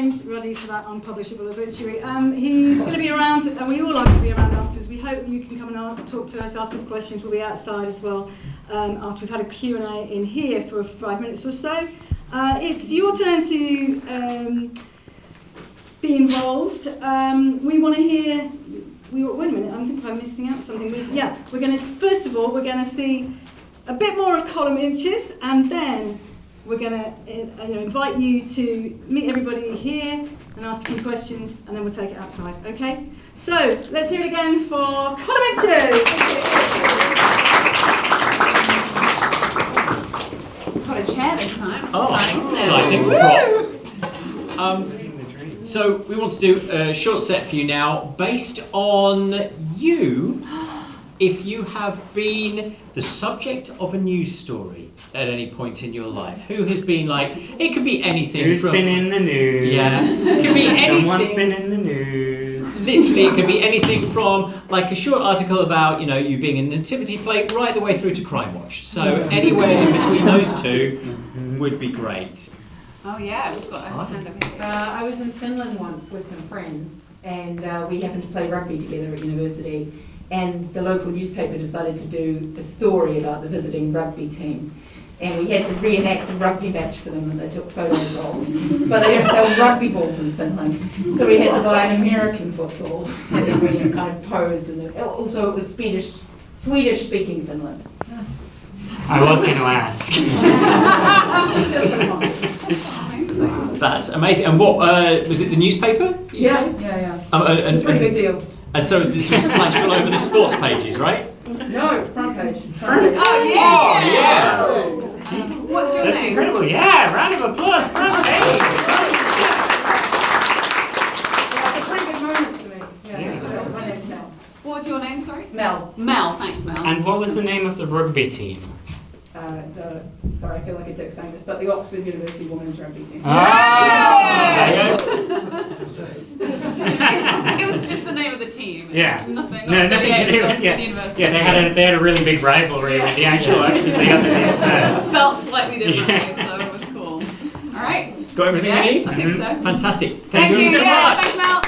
James Ruddy for that unpublishable obituary. He's going to be around, and we all are going to be around afterwards. We hope you can come and talk to us, ask us questions. We'll be outside as well after we've had a Q&A in here for 5 minutes or so. It's your turn to be involved. We want to hear. Wait a minute, I think I'm missing out something. We're going to, first of all, we're going to see a bit more of column inches, and then we're going to invite you to meet everybody here and ask a few questions, and then we'll take it outside, okay? So, let's hear it again for column inches. Got a chair this time. Exciting. So we want to do a short set for you now, based on you, if you have been the subject of a news story at any point in your life. Who has been like, it could be anything. Who's been in the news? Yeah, it could be anything. Someone's been in the news. Literally, it could be anything from like a short article about, you being a nativity plate right the way through to Crime Watch. So anywhere in between those two would be great. Oh yeah, we've got a hand up here. I was in Finland once with some friends, and we happened to play rugby together at university, and the local newspaper decided to do a story about the visiting rugby team, and we had to reenact the rugby match for them, and they took photos of, but they don't sell rugby balls in Finland, so we had to buy an American football, and then we kind of posed, and also it was Swedish speaking Finland. I was going to ask. That's amazing. And what was it? The newspaper? Yeah. And pretty big deal. And so this was splashed all over the sports pages, right? No, front page. Oh yeah! What's your That's name? incredible. Yeah, round of applause, front page. It's a pretty big moment to me. Yeah. That's awesome. My name's Mel. What was your name, sorry? Mel. Mel, thanks Mel. And what was the name of the rugby team? Sorry, I feel like a dick saying this, but the Oxford University Women's Rugby Team. It was just the name of the team. Yeah. Nothing No, nothing to do with Oxford it. University. Yeah, they had a really big rivalry with the actual Oxford. They got the name first. Spelled slightly differently, so it was cool. All right. Got everything we need? I think so. Fantastic. Thank you so much. Thanks, Mel.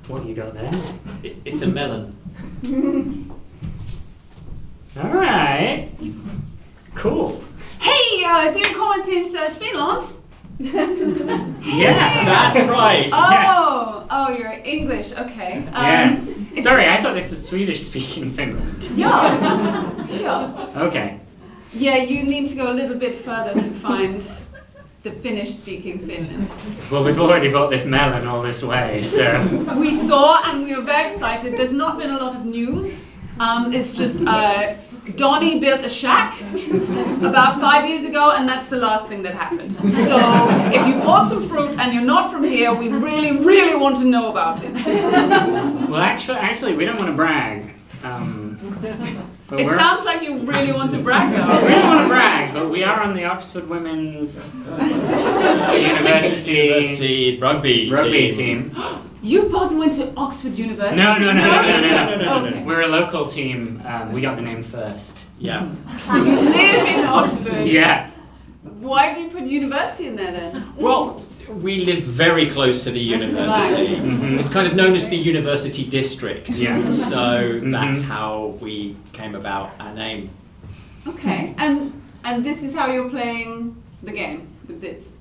What you got there? It's a melon. All right. Cool. Hey, do you comment in Finland? Yeah. That's right. Oh, you're English. Okay. Yes. it's Sorry, just- I thought this was Swedish-speaking Finland. Yeah. Okay. Yeah, you need to go a little bit further to find the Finnish-speaking Finland. Well, we've already brought this melon all this way, so. We saw and we were very excited. There's not been a lot of news. It's just Donnie built a shack about 5 years ago, and that's the last thing that happened. So if you want some fruit and you're not from here, we really, really want to know about it. Well, actually, we don't want to brag. But It sounds like you really want to brag we though. don't want to brag, but we are on the Oxford Women's University rugby team. You both went to Oxford University? No. Okay. We're a local team. We got the name first. Yeah. So you live in Oxford? Yeah. Why do you put university in there then? Well, we live very close to the university. Right. Mhm. It's kind of known as the university district. Yeah. So that's how we came about our name. Okay, and this is how you're playing the game with this?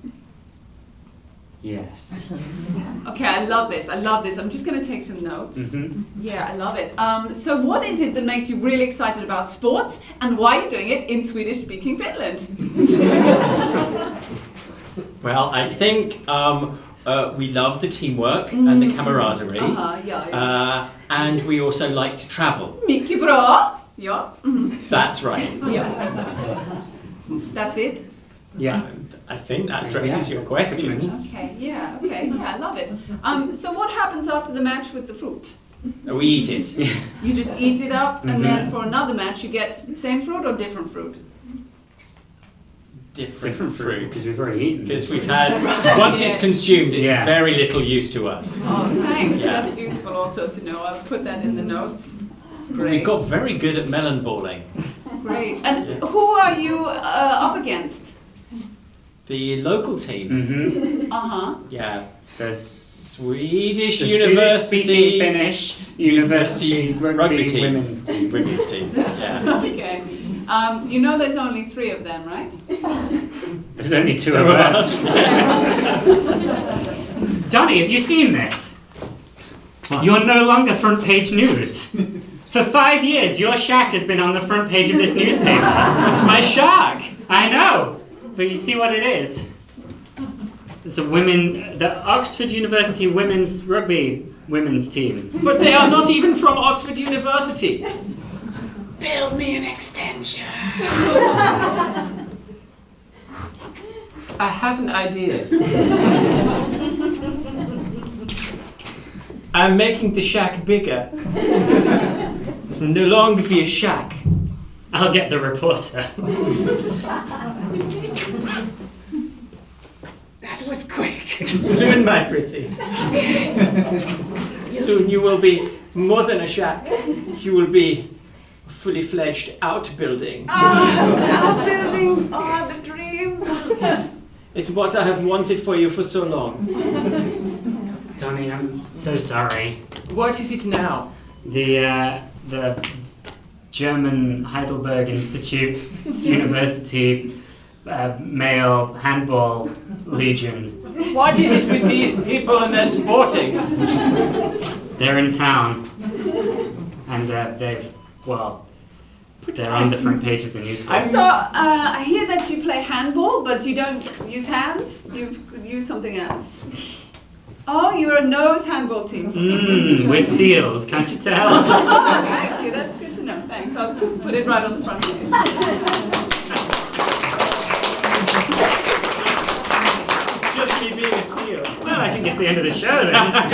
Yes. Okay, I love this. I'm just going to take some notes. Mhm. Yeah, I love it. So what is it that makes you really excited about sports, and why are you doing it in Swedish-speaking Finland? Well, I think we love the teamwork and the camaraderie. Yeah. And we also like to travel. Mycket bra. Yeah. That's right. Yeah. That's it. Yeah. I think that addresses your that's pretty question. much it. Okay, yeah, I love it. So what happens after the match with the fruit? We eat it. You just eat it up, and then Mhm. for another match you get same fruit or different fruit? Different fruit. because we've already eaten. Because we've had, once it's consumed, it's very little use to us. Oh, thanks. Yeah. That's useful also to know. I'll put that in the notes. We've got very good at melon balling. Great. And who are you up against? The local team. Mm-hmm. Uh-huh. Yeah. The Swedish the University Swedish-speaking Finnish University rugby team. Women's team. Women's team. Yeah. Okay. You know there's only 3 of them, right? There's only two of us. Donnie, have you seen this? You're no longer front page news. For 5 years, your shack has been on the front page of this newspaper. It's my shack. I know, but you see what it is. It's the Oxford University women's rugby women's team. But they are not even from Oxford University. Build me an extension. I have an idea. I'm making the shack bigger. It will no longer be a shack. I'll get the reporter. That was quick. Soon, my pretty. Soon you will be more than a shack. You will be a fully fledged outbuilding. Outbuilding are the dreams. It's what I have wanted for you for so long. Donnie, I'm so sorry. What is it now? The German Heidelberg Institute University Male Handball Legion. What is it with these people and their sportings? They're in town, and they're on the front page of the newspaper. So, I hear that you play handball, but you don't use hands. You use something else. Oh, you're a nose handball team. We're seals, can't you tell? Thank you, that's good to know. Thanks, I'll put it right on the front page. It's just me being a seal. Well, I think it's the end of the show then, isn't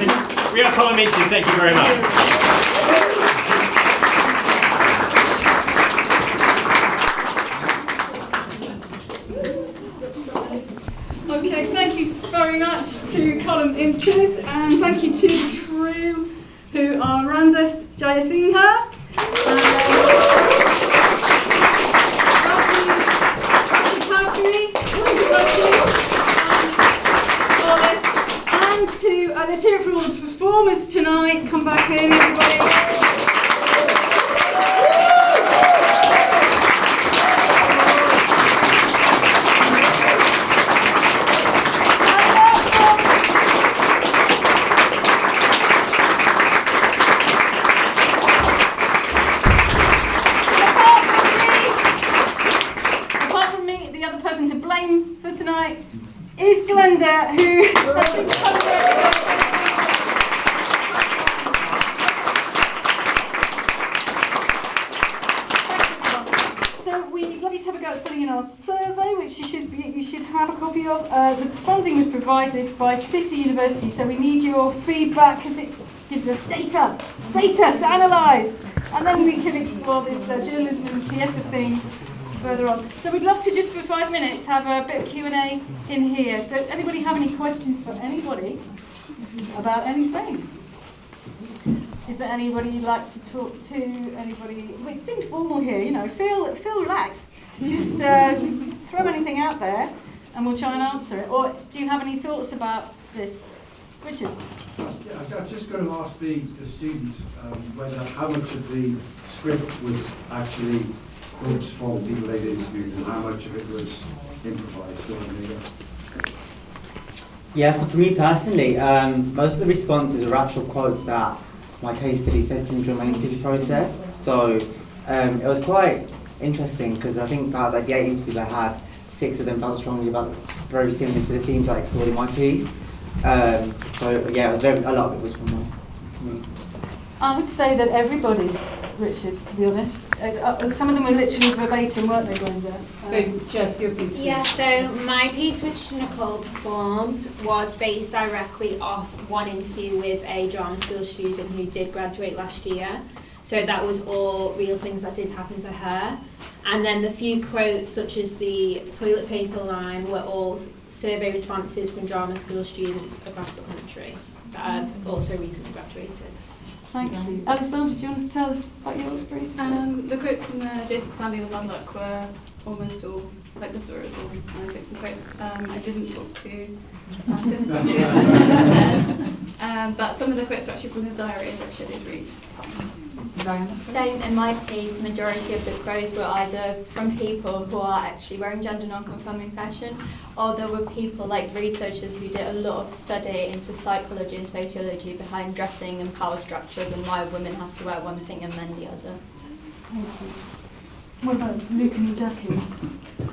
it? We are column inches, thank you very much. Okay, thank you very much to Column Inches, and thank you to the crew who are Randa Jayasinghe, Rashi Kauturi, and to let's hear it for all the performers tonight. Come back in, everybody. Is Glenda, who has been So we'd love you to have a go at filling in our survey, which you should have a copy of. The funding was provided by City University, so we need your feedback because it gives us data to analyse, and then we can explore this journalism and theatre thing further on. So we'd love to just for 5 minutes have a bit of Q&A in here. So anybody have any questions for anybody about anything? Is there anybody you'd like to talk to? Anybody? It's informal here, you know. Feel relaxed. Just throw anything out there, and we'll try and answer it. Or do you have any thoughts about this, Richard? Yeah, I was just going to ask the students how much of the script was actually quotes from people they'd interviewed and how much of it was improvised or Yeah, so for me personally, most of the responses were actual quotes that my case study sent in during my interview process. So it was quite interesting because I think out of the 8 interviews I had, 6 of them felt strongly about very similar to the themes I explored in my piece. So yeah, a lot of it was from me. I would say that everybody's, Richard, to be honest. Some of them were literally verbatim, weren't they, Glenda? So, Jess, your piece. Yeah, so my piece which Nicole performed was based directly off one interview with a drama school student who did graduate last year. So that was all real things that did happen to her. And then the few quotes, such as the toilet paper line, were all survey responses from drama school students across the country. that have also recently graduated. Thank you. Alexandra, do you want to tell us about yours briefly? The quotes from the Jason Stanley and Lunlock were almost all, like the story was all, and I took some quotes. I didn't talk to artists, but some of the quotes were actually from his diary, which I did read. Same in my piece, majority of the quotes were either from people who are actually wearing gender non-conforming fashion, or there were people like researchers who did a lot of study into psychology and sociology behind dressing and power structures and why women have to wear one thing and men the other. Thank you. What about Luke and Jackie?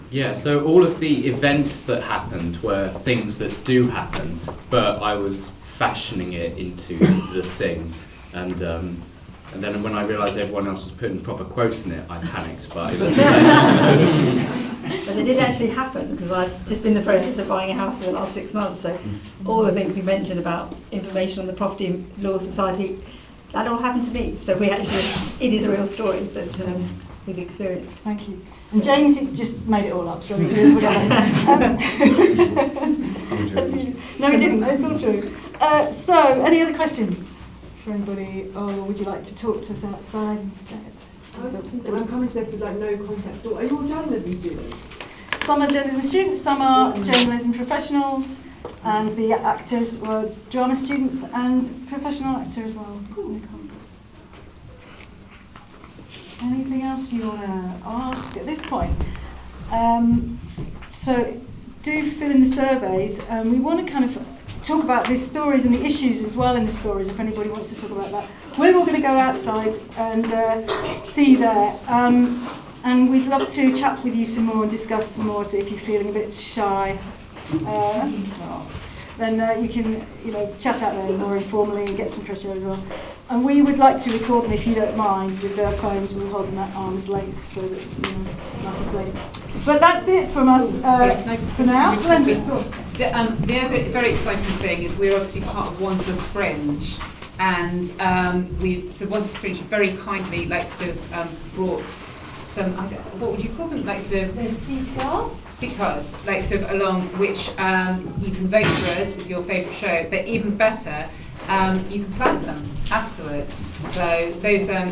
Yeah, so all of the events that happened were things that do happen, but I was fashioning it into the thing, and then when I realised everyone else was putting proper quotes in it, I panicked, but it was too late. But it did actually happen, because I've just been in the process of buying a house in the last 6 months, so all the things you mentioned about information on the Property Law Society, that all happened to me. So it is a real story that we've experienced. Thank you. And James just made it all up, so whatever. No, he didn't. It's all true. So, any other questions for anybody, or would you like to talk to us outside instead? I'm coming to this with like no context. Are you all journalism students? Some are journalism students, some are journalism professionals, and the actors were drama students and professional actor as well. Anything else you want to ask at this point? So do fill in the surveys. We want to kind of talk about these stories and the issues as well in the stories, if anybody wants to talk about that. We're all going to go outside and see you there. And we'd love to chat with you some more and discuss some more, so if you're feeling a bit shy, then you can chat out there more informally and get some fresh air as well. And we would like to record them, if you don't mind, with their phones. We'll hold them at arm's length so that it's nice and safe. But that's it from us for now. The other very exciting thing is we're obviously part of Wandsworth Fringe, and Wandsworth Fringe very kindly brought some, what would you call them, seat cards, along, which you can vote for us as your favourite show, but even better, you can plant them afterwards. So those are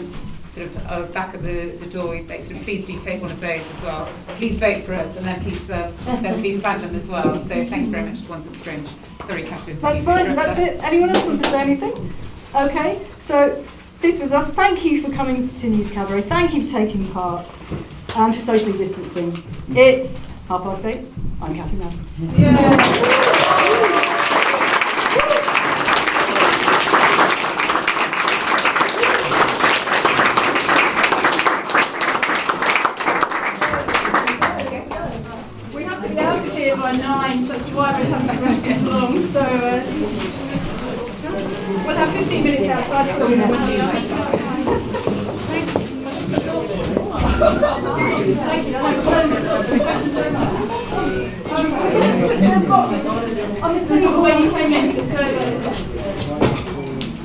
back at the door. Please do take one of those as well. Please vote for us, and then please plant them as well. So thank you very much to Wandsworth Fringe. Sorry, Catherine. That's fine. That's it. Anyone else want to say anything? Okay. So this was us. Thank you for coming to News Cabaret. Thank you for taking part and for socially distancing. It's 8:30. I'm Catherine Adams. Yeah. By 9, so that's why we're having to rush this along. So we'll have 15 minutes outside for them. I'm going to tell you where you came in for the survey.